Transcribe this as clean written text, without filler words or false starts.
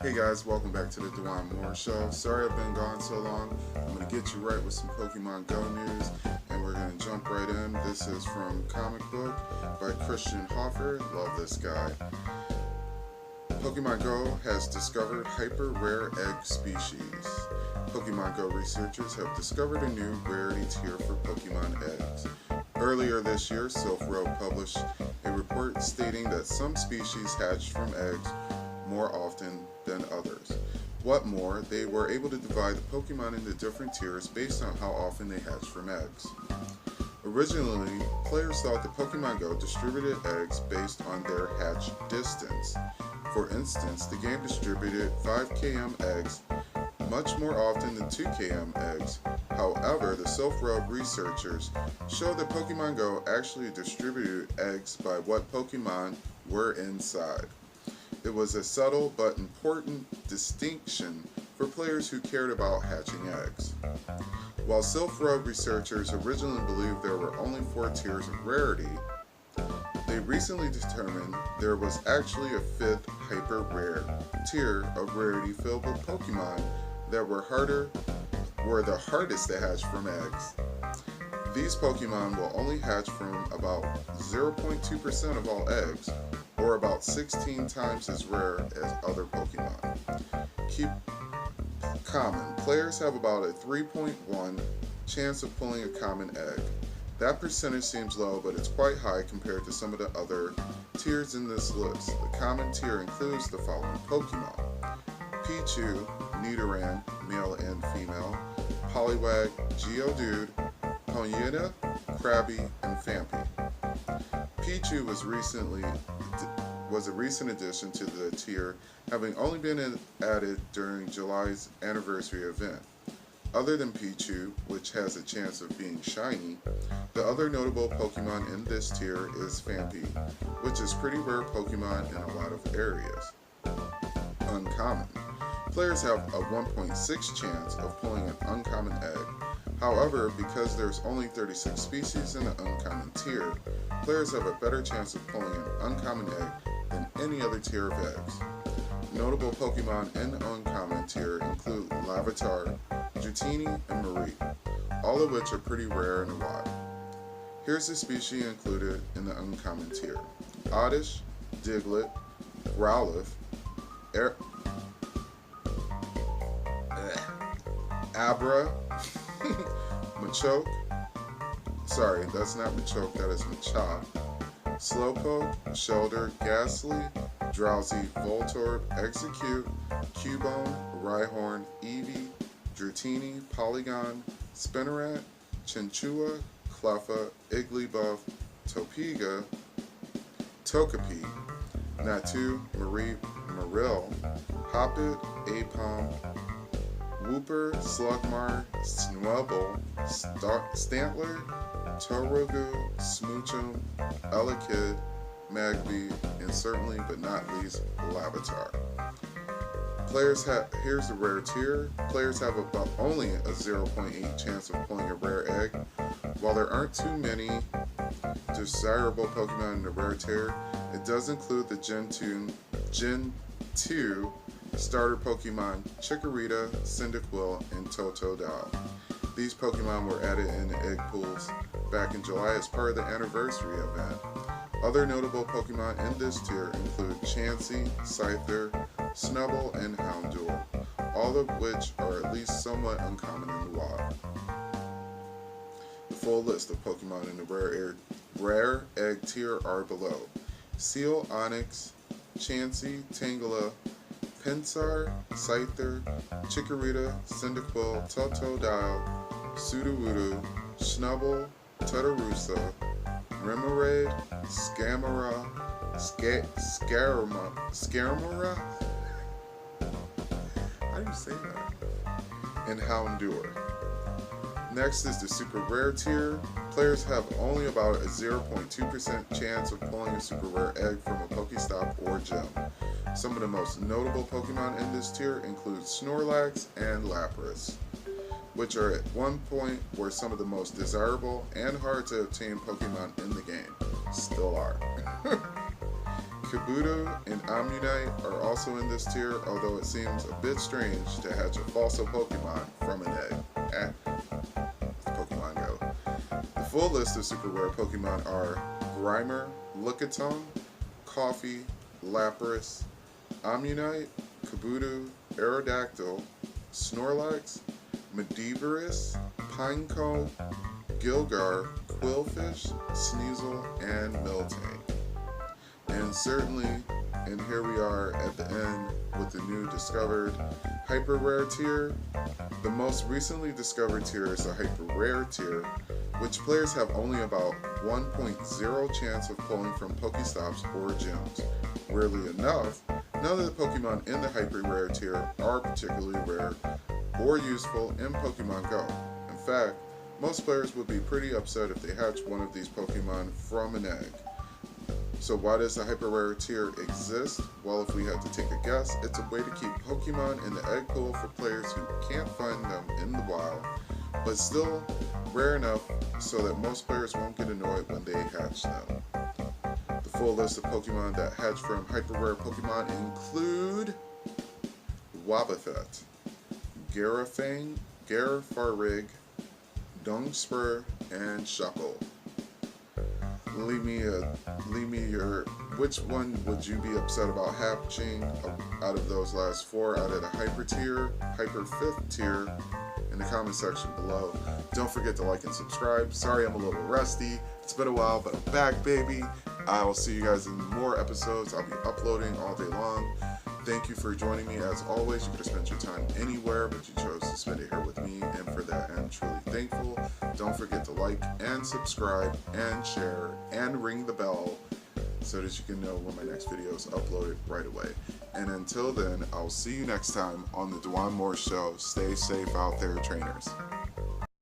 Hey guys, welcome back to the Dewan Moore Show. Sorry I've been gone so long. I'm going to get you right with some Pokemon Go news, and we're going to jump right in. This is from Comic Book by Christian Hoffer. Love this guy. Pokemon Go has discovered hyper rare egg species. Pokemon Go researchers have discovered a new rarity tier for Pokemon eggs. Earlier this year, Silph Road published a report stating that some species hatched from eggs more often than others. What more, they were able to divide the Pokemon into different tiers based on how often they hatched from eggs. Originally, players thought that Pokemon Go distributed eggs based on their hatch distance. For instance, the game distributed 5 km eggs much more often than 2 km eggs. However, the Silph Road researchers showed that Pokemon Go actually distributed eggs by what Pokemon were inside. It was a subtle but important distinction for players who cared about hatching eggs. While Silph Road researchers originally believed there were only 4 tiers of rarity, they recently determined there was actually a 5th hyper rare tier of rarity filled with Pokemon that were the hardest to hatch from eggs. These Pokemon will only hatch from about 0.2% of all eggs, or about 16 times as rare as other Pokemon. Keep common. Players have about a 3.1 chance of pulling a common egg. That percentage seems low, but it's quite high compared to some of the other tiers in this list. The common tier includes the following Pokemon: Pichu, Nidoran, male and female, Poliwag, Geodude, Ponyta, Krabby, and Phanpy. Pichu was a recent addition to the tier, having only been added during July's anniversary event. Other than Pichu, which has a chance of being shiny, the other notable Pokemon in this tier is Phanpy, which is pretty rare Pokemon in a lot of areas. Uncommon. Players have a 1.6 chance of pulling an uncommon egg. However, because there's only 36 species in the uncommon tier, players have a better chance of pulling an uncommon egg than any other tier of eggs. Notable Pokemon in the uncommon tier include Larvitar, Dratini, and Marie, all of which are pretty rare in the wild. Here's the species included in the uncommon tier: Oddish, Diglett, Growlithe, Abra, Machoke, sorry, that's not Machoke, that is Machop, Slowpoke, Shellder, Ghastly, Drowsy, Voltorb, Execute, Cubone, Rhyhorn, Eevee, Dratini, Polygon, Spinarak, Chinchua, Cleffa, Igglybuff, Topiga, Togepi, Natu, Marill, Hoppip, Aipom, Wooper, Slugmar, Snubbull, Stantler, Torogu, Smoochum, Elekid, Magby, and certainly but not least, Larvitar. Here's the rare tier. Players have about only a 0.8 chance of pulling a rare egg. While there aren't too many desirable Pokemon in the rare tier, it does include the Gen 2 starter Pokemon Chikorita, Cyndaquil, and Totodile. These Pokemon were added in the egg pools back in July as part of the anniversary event. Other notable Pokemon in this tier include Chansey, Scyther, Snubbull, and Houndour, all of which are at least somewhat uncommon in the wild. The full list of Pokemon in the rare egg tier are below: Seal, Onix, Chansey, Tangela, Pinsir, Scyther, Chikorita, Cyndaquil, Totodile, Sudowoodo, Snubbull, Teddiursa, Remoraid, Scaramouche, how do you say that? And Houndour. Next is the super rare tier. Players have only about a 0.2% chance of pulling a super rare egg from a Pokestop or gym. Some of the most notable Pokemon in this tier include Snorlax and Lapras, which are at one point were some of the most desirable and hard to obtain Pokemon in the game. Still are. Kabuto and Omnite are also in this tier, although it seems a bit strange to hatch a Falso Pokemon from an egg. Pokemon Go. The full list of super rare Pokemon are Grimer, Lickitung, Coffee, Lapras, Omnite, Kabuto, Aerodactyl, Snorlax, Medivirus, Pineco, Gilgar, Quillfish, Sneasel, and Miltank. And certainly, and here we are at the end with the new discovered hyper rare tier. The most recently discovered tier is the hyper rare tier, which players have only about 1.0 chance of pulling from Pokestops or gyms. Weirdly enough, none of the Pokemon in the hyper rare tier are particularly rare or useful in Pokemon Go. In fact, most players would be pretty upset if they hatch one of these Pokemon from an egg. So why does the hyper rare tier exist? Well, if we had to take a guess, it's a way to keep Pokemon in the egg pool for players who can't find them in the wild, but still rare enough so that most players won't get annoyed when they hatch them. The full list of Pokemon that hatch from hyper rare Pokemon include Wobbuffet, Garafang, Garafarig, Dungspur, and Shuckle. Leave me your, which one would you be upset about hatching out of those last four out of the hyper tier, hyper fifth tier in the comment section below. Don't forget to like and subscribe. Sorry I'm a little rusty. It's been a while, but I'm back, baby. I will see you guys in more episodes. I'll be uploading all day long. Thank you for joining me. As always, you could have spent your time anywhere, but you chose to spend it here with me, and for that I'm truly thankful. Don't forget to like and subscribe and share and ring the bell so that you can know when my next video is uploaded right away. And until then, I'll see you next time on the Dwan Moore Show. Stay safe out there, trainers.